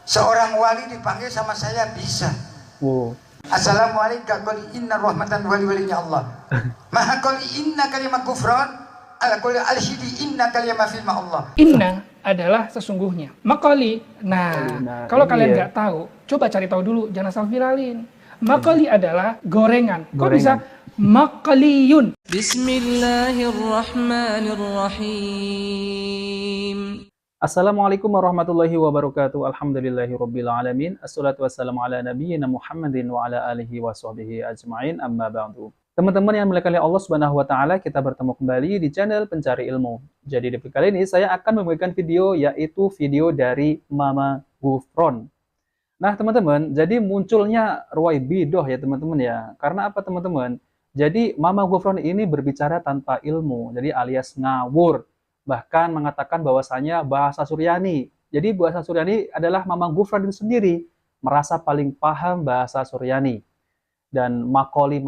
Seorang wali dipanggil sama saya bisa. Oh. Assalamualaikum qali inna rahmatan walinya Allah. Maha qali inna kalimat kufran ala qali al-syidi inna kalimat firma Allah. Inna adalah sesungguhnya. Makoli. Nah, kalau kalian nggak tahu, coba cari tahu dulu, jangan asal viralin. Makoli adalah gorengan. Kok bisa makoliyun? Bismillahirrahmanirrahim. Assalamualaikum warahmatullahi wabarakatuh. Alhamdulillahirabbil alamin. Assalatu wassalamu ala nabiyyina Muhammadin wa ala alihi washabbihi ajmain. Amma ba'du. Teman-teman yang dimuliakan oleh Allah Subhanahu wa taala, kita bertemu kembali di channel Pencari Ilmu. Jadi di video kali ini saya akan membagikan video, yaitu video dari Mama Gufron. Nah, teman-teman, jadi munculnya ruwaibidah ya teman-teman ya. Karena apa teman-teman? Jadi Mama Gufron ini berbicara tanpa ilmu, jadi alias ngawur. Bahkan mengatakan bahwasanya bahasa Suryani. Jadi bahasa Suryani adalah Mama Gufron itu sendiri merasa paling paham bahasa Suryani. Dan makoli,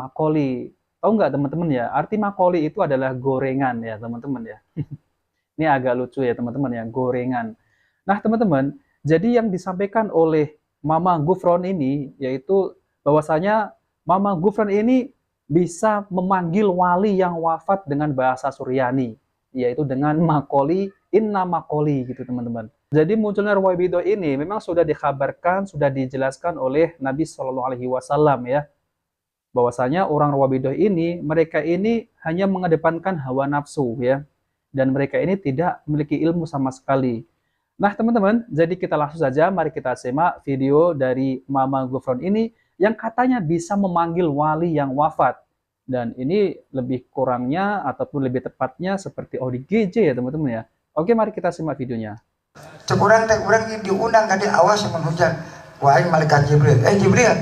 tahu nggak teman-teman ya? Arti makoli itu adalah gorengan ya teman-teman ya. Ini agak lucu ya teman-teman ya, gorengan. Nah teman-teman, jadi yang disampaikan oleh Mama Gufron ini yaitu bahwasanya Mama Gufron ini bisa memanggil wali yang wafat dengan bahasa Suryani, yaitu dengan makoli, inna makoli gitu teman-teman. Jadi munculnya ruwaibidah ini memang sudah dikabarkan, sudah dijelaskan oleh Nabi Shallallahu Alaihi Wasallam ya, bahwasanya orang ruwaibidah ini, mereka ini hanya mengedepankan hawa nafsu ya, dan mereka ini tidak memiliki ilmu sama sekali. Nah teman-teman, jadi kita langsung saja, mari kita simak video dari Mama Gufron ini yang katanya bisa memanggil wali yang wafat. Dan ini lebih kurangnya ataupun lebih tepatnya seperti ODGJ ya teman-teman ya. Oke, mari kita simak videonya. Cekurang ini diundang kali awas menhujan. Wahai malaikat Jibril, Jibril,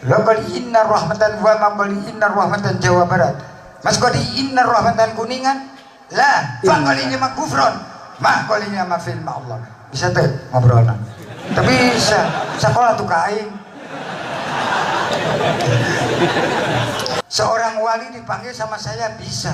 lo kali inna rahmatan wa ma kali inna rahmatan Jawa Barat. Mas kali inna rahmatan Kuningan. Lah, fa kali Mama Gufron. Mah kali ma film Allah. Bisa tuh ngobrol. Tapi bisa sekolah tuh kain. Seorang wali dipanggil sama saya bisa.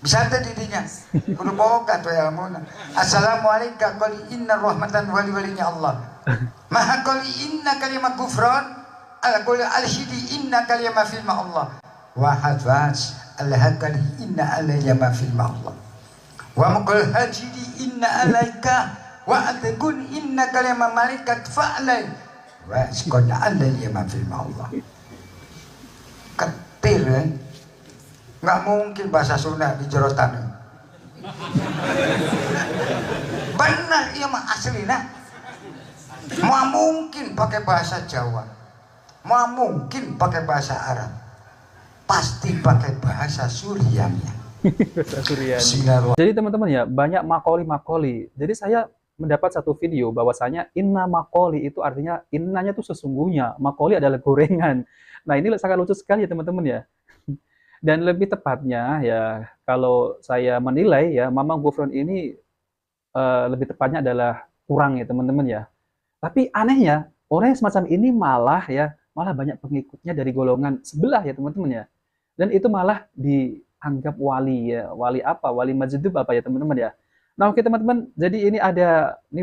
Bisa tuh didinya. Kudu boga tuh ilmu. Assalamualaikum qali inna rahmatan walinya Allah. Maha qali inna kalimat kufran ala qali al-syidi inna kalimat firma Allah. Wa hadwas al-hakali inna alayya ma firma Allah. Wa maqal hajidi inna alayka wa atakun inna kalimat malaikat fa'lai wa skona alayya ma firma Allah. Ketir kan? Nggak mungkin bahasa Sunda di jerotan. Benar, iya mah asli nah. Mau mungkin pakai bahasa Jawa, mau mungkin pakai bahasa Arab, pasti pakai bahasa Suryani. Bahasa Suryani. Jadi teman-teman ya, banyak makoli. Jadi saya mendapat satu video bahwasanya inna makoli itu artinya innanya tuh sesungguhnya, makoli adalah gorengan. Nah ini sangat lucu sekali ya teman-teman ya. Dan lebih tepatnya ya, kalau saya menilai ya, Mama Gufron ini lebih tepatnya adalah kurang ya teman-teman ya. Tapi anehnya orang yang semacam ini malah banyak pengikutnya dari golongan sebelah ya teman-teman ya. Dan itu malah dianggap wali ya. Wali apa? Wali majdub apa ya teman-teman ya. Nah oke teman-teman, jadi ini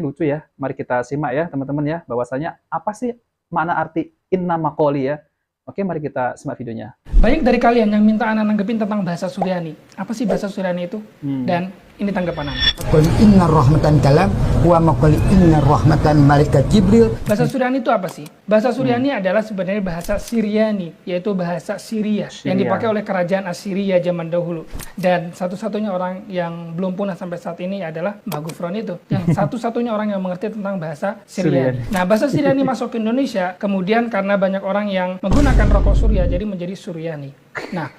lucu ya. Mari kita simak ya teman-teman ya, bahwasanya apa sih makna arti inna makoli ya. Oke, mari kita simak videonya. Banyak dari kalian yang minta anak nanggepin tentang bahasa Suryani. Apa sih bahasa Suryani itu? Dan ini tanggapan anak. Qul inna rahmatan kalam wa ma qul inna rahmatan malaikat Jibril. Bahasa Suryani itu apa sih? Bahasa Suryani adalah sebenarnya bahasa Syriani, yaitu bahasa Syria yang dipakai oleh kerajaan Assyria zaman dahulu. Dan satu-satunya orang yang belum punah sampai saat ini adalah Mama Gufron itu, yang satu-satunya orang yang mengerti tentang bahasa Syriani. Nah, bahasa Syriani masuk ke Indonesia, kemudian karena banyak orang yang menggunakan rokok Surya, jadi menjadi Suryani. Nah,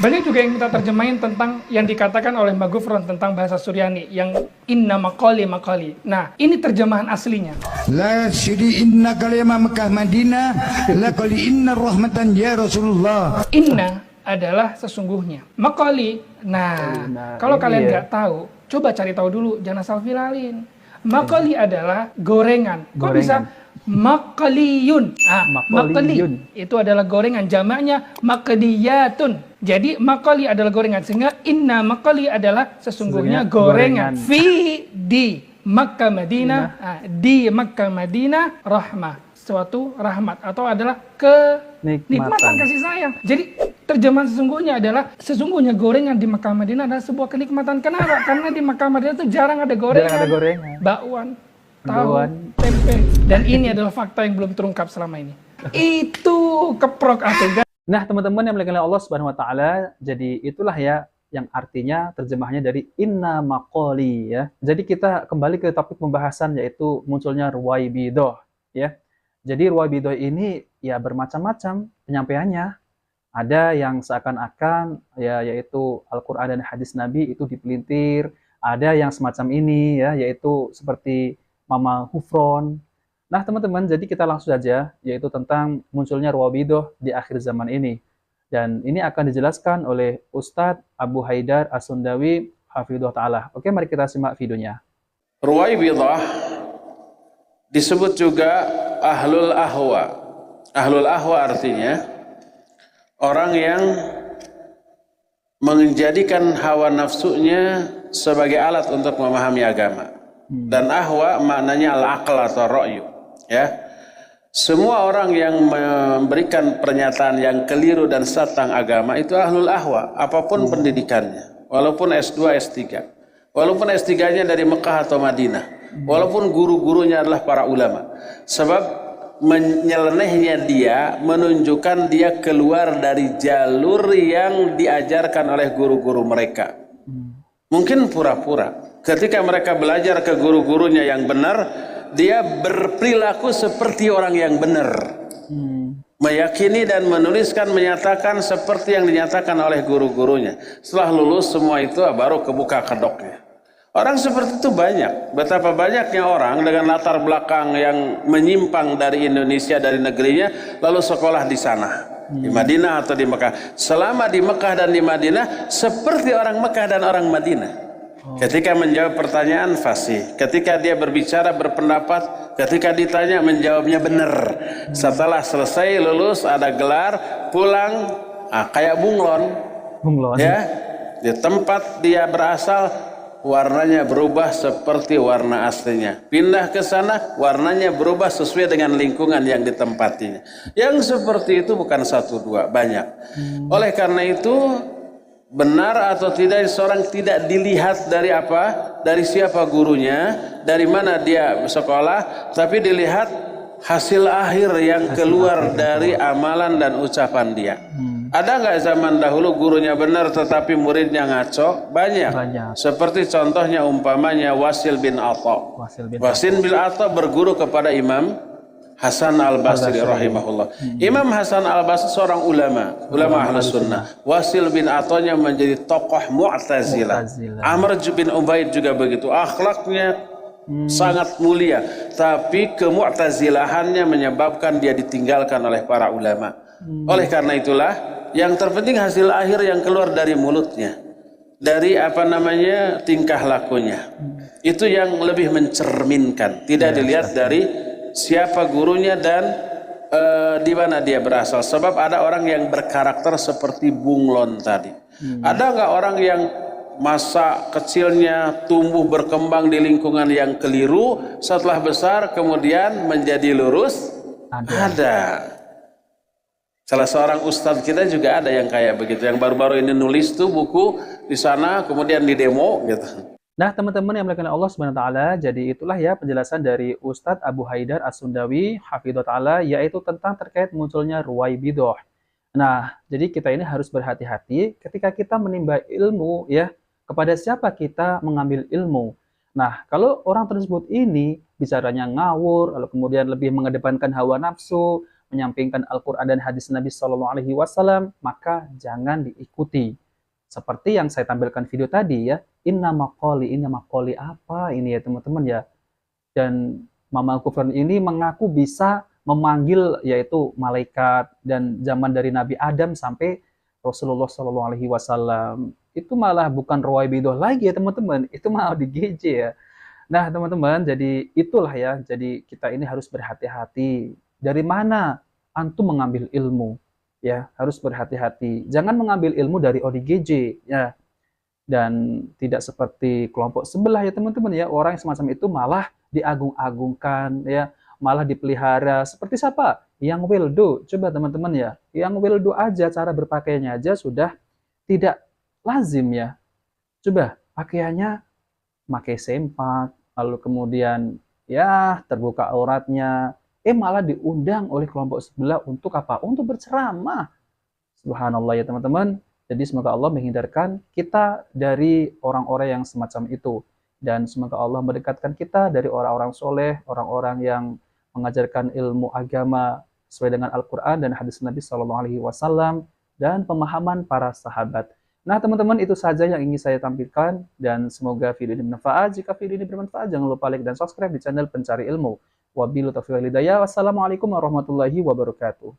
banyak juga yang minta terjemahin tentang yang dikatakan oleh Mama Gufron tentang bahasa Suryani yang inna makoli. Nah, ini terjemahan aslinya. La syidi inna kalimah Mekah Madinah la qali inna rahmatan ya Rasulullah. Inna adalah sesungguhnya. Makoli. Nah, kalau kalian nggak tahu, coba cari tahu dulu, jangan asal viralin. Makoli adalah gorengan. Kok bisa makoliyun? Makoli itu adalah gorengan, jamaknya makediyatun. Jadi makoli adalah gorengan, sehingga inna makoli adalah sesungguhnya gorengan. Fi di Makkah Madinah, di Makkah Madinah rahmah, suatu rahmat atau adalah kenikmatan kasih sayang. Jadi terjemahan sesungguhnya adalah sesungguhnya gorengan di Makkah Madinah adalah sebuah kenikmatan. Kenapa? Karena di Makkah Madinah itu jarang ada gorengan, bakwan, tahu, tempe. Dan ini adalah fakta yang belum terungkap selama ini. Itu keprok atau. Nah, teman-teman yang dimuliakan Allah Subhanahu wa taala, jadi itulah ya yang artinya terjemahnya dari inna maqali ya. Jadi kita kembali ke topik pembahasan yaitu munculnya ruwaibidah ya. Jadi ruwaibidah ini ya bermacam-macam penyampaiannya. Ada yang seakan-akan ya yaitu Al-Qur'an dan hadis Nabi itu dipelintir, ada yang semacam ini ya yaitu seperti Mama Hufron. Nah, teman-teman, jadi kita langsung saja yaitu tentang munculnya ruwaibidah di akhir zaman ini. Dan ini akan dijelaskan oleh Ustadz Abu Haidar As-Sundawi hafidhahullah ta'ala. Oke, mari kita simak videonya. Ruwaibidah disebut juga ahlul ahwa. Ahlul ahwa artinya orang yang menjadikan hawa nafsunya sebagai alat untuk memahami agama. Dan ahwa maknanya al-aql atau ra'yu. Ya. Semua orang yang memberikan pernyataan yang keliru dan tentang agama itu ahlul ahwa, apapun pendidikannya, walaupun S2, S3, walaupun S3-nya dari Mekah atau Madinah, walaupun guru-gurunya adalah para ulama. Sebab menyelenehnya dia menunjukkan dia keluar dari jalur yang diajarkan oleh guru-guru mereka. Mungkin pura-pura. Ketika mereka belajar ke guru-gurunya yang benar, dia berperilaku seperti orang yang benar, meyakini dan menuliskan, menyatakan seperti yang dinyatakan oleh guru-gurunya. Setelah lulus semua itu baru kebuka kedoknya. Orang seperti itu banyak. Betapa banyaknya orang dengan latar belakang yang menyimpang dari Indonesia, dari negerinya, lalu sekolah di sana, di Madinah atau di Mekah. Selama di Mekah dan di Madinah seperti orang Mekah dan orang Madinah. Ketika menjawab pertanyaan fasih, ketika dia berbicara berpendapat, ketika ditanya menjawabnya benar. Setelah selesai lulus ada gelar, pulang kayak bunglon. Ya, di tempat dia berasal warnanya berubah seperti warna aslinya. Pindah ke sana warnanya berubah sesuai dengan lingkungan yang ditempatinya. Yang seperti itu bukan satu dua, banyak. Oleh karena itu benar atau tidak seorang tidak dilihat dari apa, dari siapa gurunya, dari mana dia sekolah, tapi dilihat hasil akhir yang keluar dari amalan dan ucapan dia. Ada nggak zaman dahulu gurunya benar tetapi muridnya ngaco? Banyak. Seperti contohnya umpamanya Wasil bin Atha. Wasil bin Atha berguru kepada Imam Hasan al-Basri rahimahullah. Imam Hasan al-Basri seorang ulama Ahlus Sunnah. Wasil bin Athanya menjadi tokoh Mu'tazilah. Amr bin Ubaid juga begitu. Akhlaknya sangat mulia, tapi kemu'tazilahannya menyebabkan dia ditinggalkan oleh para ulama. Oleh karena itulah yang terpenting hasil akhir yang keluar dari mulutnya, dari tingkah lakunya. Itu yang lebih mencerminkan, tidak dilihat dari siapa gurunya dan di mana dia berasal. Sebab ada orang yang berkarakter seperti bunglon tadi. Ada nggak orang yang masa kecilnya tumbuh berkembang di lingkungan yang keliru, setelah besar kemudian menjadi lurus? Ada. Salah seorang ustadz kita juga ada yang kayak begitu, yang baru-baru ini nulis tuh buku di sana kemudian di demo gitu. Nah, teman-teman yang dimuliakan Allah Subhanahu wa taala, jadi itulah ya penjelasan dari Ustadz Abu Haidar As-Sundawi hafidhahullah ta'ala, yaitu tentang terkait munculnya ruwaibidah. Nah, jadi kita ini harus berhati-hati ketika kita menimba ilmu ya, kepada siapa kita mengambil ilmu. Nah, kalau orang tersebut ini bicaranya ngawur, lalu kemudian lebih mengedepankan hawa nafsu, menyampingkan Al-Qur'an dan hadis Nabi SAW, maka jangan diikuti. Seperti yang saya tampilkan video tadi ya, inna maqali apa ini ya teman-teman ya. Dan Mama Kufran ini mengaku bisa memanggil yaitu malaikat, dan zaman dari Nabi Adam sampai Rasulullah SAW. Itu malah bukan ruwaibidah lagi ya teman-teman, itu malah di GJ ya. Nah teman-teman, jadi itulah ya, jadi kita ini harus berhati-hati. Dari mana antum mengambil ilmu? Ya, harus berhati-hati. Jangan mengambil ilmu dari ODGJ ya. dan tidak seperti kelompok sebelah ya teman-teman ya. Orang yang semacam itu malah diagung-agungkan ya, malah dipelihara. Seperti siapa? Yang wildo. Coba teman-teman ya, yang wildo aja cara berpakaiannya aja sudah tidak lazim ya. Coba pakaiannya pakai sempak, lalu kemudian ya terbuka auratnya, malah diundang oleh kelompok sebelah untuk apa? Untuk berceramah. Subhanallah ya teman-teman. Jadi semoga Allah menghindarkan kita dari orang-orang yang semacam itu. Dan semoga Allah mendekatkan kita dari orang-orang soleh, orang-orang yang mengajarkan ilmu agama sesuai dengan Al-Quran dan hadis Nabi SAW dan pemahaman para sahabat. Nah teman-teman, itu saja yang ingin saya tampilkan dan semoga video ini bermanfaat. Jika video ini bermanfaat, jangan lupa like dan subscribe di channel Pencari Ilmu. Wabillahi taufiq wal hidayah. Wassalamualaikum warahmatullahi wabarakatuh.